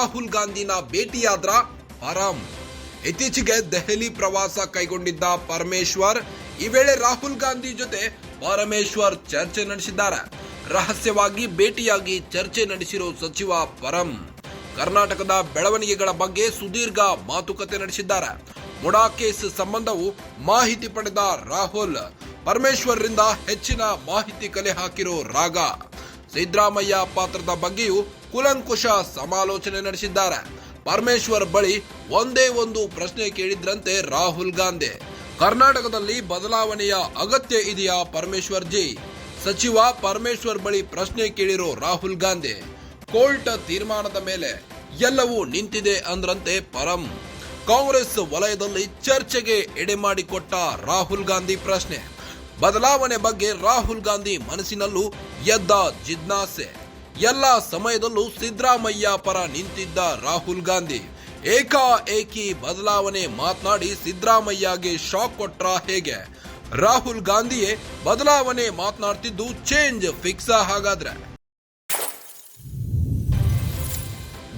ರಾಹುಲ್ ಗಾಂಧಿನ ಭೇಟಿಯಾದ್ರ ಪರಂ. ಇತ್ತೀಚೆಗೆ ದೆಹಲಿ ಪ್ರವಾಸ ಕೈಗೊಂಡಿದ್ದ ಪರಮೇಶ್ವರ್ ಈ ವೇಳೆ ರಾಹುಲ್ ಗಾಂಧಿ ಜೊತೆ ಪರಮೇಶ್ವರ್ ಚರ್ಚೆ ನಡೆಸಿದ್ದಾರೆ. ರಹಸ್ಯವಾಗಿ ಭೇಟಿಯಾಗಿ ಚರ್ಚೆ ನಡೆಸಿರೋ ಸಚಿವ ಪರಂ ಕರ್ನಾಟಕದ ಬೆಳವಣಿಗೆಗಳ ಬಗ್ಗೆ ಸುದೀರ್ಘ ಮಾತುಕತೆ ನಡೆಸಿದ್ದಾರೆ. ಮುಡಾ ಕೇಸ್ ಸಂಬಂಧವು ಮಾಹಿತಿ ಪಡೆದ ರಾಹುಲ್ ಪರಮೇಶ್ವರ್ರಿಂದ ಹೆಚ್ಚಿನ ಮಾಹಿತಿ ಕಲೆ ಹಾಕಿರೋ ರಾಗ. ಸಿದ್ದರಾಮಯ್ಯ ಪಾತ್ರದ ಬಗ್ಗೆಯೂ ಕೂಲಂಕುಷ ಸಮಾಲೋಚನೆ ನಡೆಸಿದ್ದಾರೆ. ಪರಮೇಶ್ವರ್ ಬಳಿ ಒಂದೇ ಒಂದು ಪ್ರಶ್ನೆ ಕೇಳಿದ್ರಂತೆ ರಾಹುಲ್ ಗಾಂಧಿ. ಕರ್ನಾಟಕದಲ್ಲಿ ಬದಲಾವಣೆಯ ಅಗತ್ಯ ಇದೆಯಾ ಪರಮೇಶ್ವರ್ ಜಿ? ಸಚಿವ ಪರಮೇಶ್ವರ್ ಬಳಿ ಪ್ರಶ್ನೆ ಕೇಳಿರೋ ರಾಹುಲ್ ಗಾಂಧಿ. ಕೋರ್ಟ್ ತೀರ್ಮಾನದ ಮೇಲೆ ಎಲ್ಲವೂ ನಿಂತಿದೆ ಅಂದ್ರಂತೆ ಪರಂ. ಕಾಂಗ್ರೆಸ್ ವಲಯದಲ್ಲಿ ಚರ್ಚೆಗೆ ಎಡೆಮಾಡಿಕೊಟ್ಟ ರಾಹುಲ್ ಗಾಂಧಿ ಪ್ರಶ್ನೆ. ಬದಲಾವಣೆ ಬಗ್ಗೆ ರಾಹುಲ್ ಗಾಂಧಿ ಮನಸ್ಸಿನಲ್ಲೂ ಎದ್ದ ಜಿಜ್ಞಾಸೆ. ಎಲ್ಲ ಸಮಯದಲ್ಲೂ ಸಿದ್ದರಾಮಯ್ಯ ಪರ ನಿಂತಿದ್ದ ರಾಹುಲ್ ಗಾಂಧಿ ಏಕಾಏಕಿ ಬದಲಾವಣೆ ಮಾತನಾಡಿ ಸಿದ್ದರಾಮಯ್ಯಗೆ ಶಾಕ್ ಕೊಟ್ರ ಹೇಗೆ? ರಾಹುಲ್ ಗಾಂಧಿಯೇ ಬದಲಾವಣೆ ಮಾತನಾಡ್ತಿದ್ದು ಚೇಂಜ್ ಫಿಕ್ಸ್ ಹಾಗಾದ್ರೆ?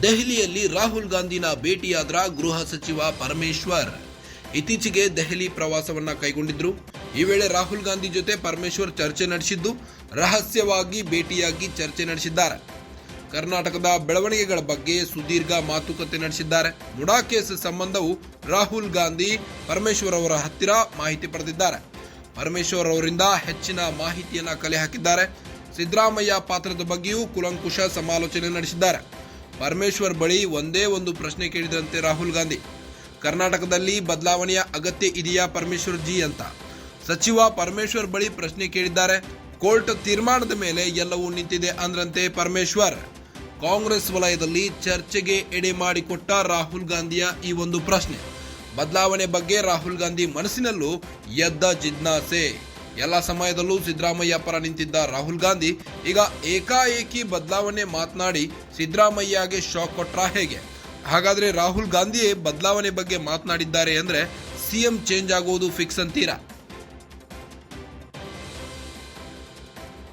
ದೆಹಲಿಯಲ್ಲಿ ರಾಹುಲ್ ಗಾಂಧಿನ ಭೇಟಿಯಾದ್ರ ಗೃಹ ಸಚಿವ ಪರಮೇಶ್ವರ್. ಇತ್ತೀಚೆಗೆ ದೆಹಲಿ ಪ್ರವಾಸವನ್ನ ಕೈಗೊಂಡಿದ್ರು. ಈ ವೇಳೆ ರಾಹುಲ್ ಗಾಂಧಿ ಜೊತೆ ಪರಮೇಶ್ವರ್ ಚರ್ಚೆ ನಡೆಸಿದ್ದು, ರಹಸ್ಯವಾಗಿ ಭೇಟಿಯಾಗಿ ಚರ್ಚೆ ನಡೆಸಿದ್ದಾರೆ. ಕರ್ನಾಟಕದ ಬೆಳವಣಿಗೆಗಳ ಬಗ್ಗೆ ಸುದೀರ್ಘ ಮಾತುಕತೆ ನಡೆಸಿದ್ದಾರೆ. ಮುಡಾ ಕೇಸ್ ಸಂಬಂಧವು ರಾಹುಲ್ ಗಾಂಧಿ ಪರಮೇಶ್ವರ್ ಅವರ ಹತ್ತಿರ ಮಾಹಿತಿ ಪಡೆದಿದ್ದಾರೆ. ಪರಮೇಶ್ವರ್ ಅವರಿಂದ ಹೆಚ್ಚಿನ ಮಾಹಿತಿಯನ್ನ ಕಲೆ ಹಾಕಿದ್ದಾರೆ. ಸಿದ್ದರಾಮಯ್ಯ ಪಾತ್ರದ ಬಗ್ಗೆಯೂ ಕೂಲಂಕುಷ ಸಮಾಲೋಚನೆ ನಡೆಸಿದ್ದಾರೆ. ಪರಮೇಶ್ವರ್ ಬಳಿ ಒಂದೇ ಒಂದು ಪ್ರಶ್ನೆ ಕೇಳಿದಂತೆ ರಾಹುಲ್ ಗಾಂಧಿ. ಕರ್ನಾಟಕದಲ್ಲಿ ಬದಲಾವಣೆಯ ಅಗತ್ಯ ಇದೆಯಾ ಪರಮೇಶ್ವರ್ ಜಿ ಅಂತ ಸಚಿವ ಪರಮೇಶ್ವರ್ ಬಳಿ ಪ್ರಶ್ನೆ ಕೇಳಿದ್ದಾರೆ. ಕೋರ್ಟ್ ತೀರ್ಮಾನದ ಮೇಲೆ ಎಲ್ಲವೂ ನಿಂತಿದೆ ಅಂದ್ರಂತೆ ಪರಮೇಶ್ವರ್. ಕಾಂಗ್ರೆಸ್ ವಲಯದಲ್ಲಿ ಚರ್ಚೆಗೆ ಎಡೆ ಮಾಡಿಕೊಟ್ಟ ರಾಹುಲ್ ಗಾಂಧಿಯ ಈ ಒಂದು ಪ್ರಶ್ನೆ. ಬದಲಾವಣೆ ಬಗ್ಗೆ ರಾಹುಲ್ ಗಾಂಧಿ ಮನಸ್ಸಿನಲ್ಲೂ ಎದ್ದ ಜಿಜ್ಞಾಸೆ. ಎಲ್ಲ ಸಮಯದಲ್ಲೂ ಸಿದ್ದರಾಮಯ್ಯ ಪರ ನಿಂತಿದ್ದ ರಾಹುಲ್ ಗಾಂಧಿ ಈಗ ಏಕಾಏಕಿ ಬದಲಾವಣೆ ಮಾತನಾಡಿ ಸಿದ್ದರಾಮಯ್ಯಗೆ ಶಾಕ್ ಕೊಟ್ರ ಹೇಗೆ? ಹಾಗಾದ್ರೆ ರಾಹುಲ್ ಗಾಂಧಿಯೇ ಬದಲಾವಣೆ ಬಗ್ಗೆ ಮಾತನಾಡಿದ್ದಾರೆ ಅಂದ್ರೆ ಸಿಎಂ ಚೇಂಜ್ ಆಗುವುದು ಫಿಕ್ಸ್ ಅಂತೀರಾ?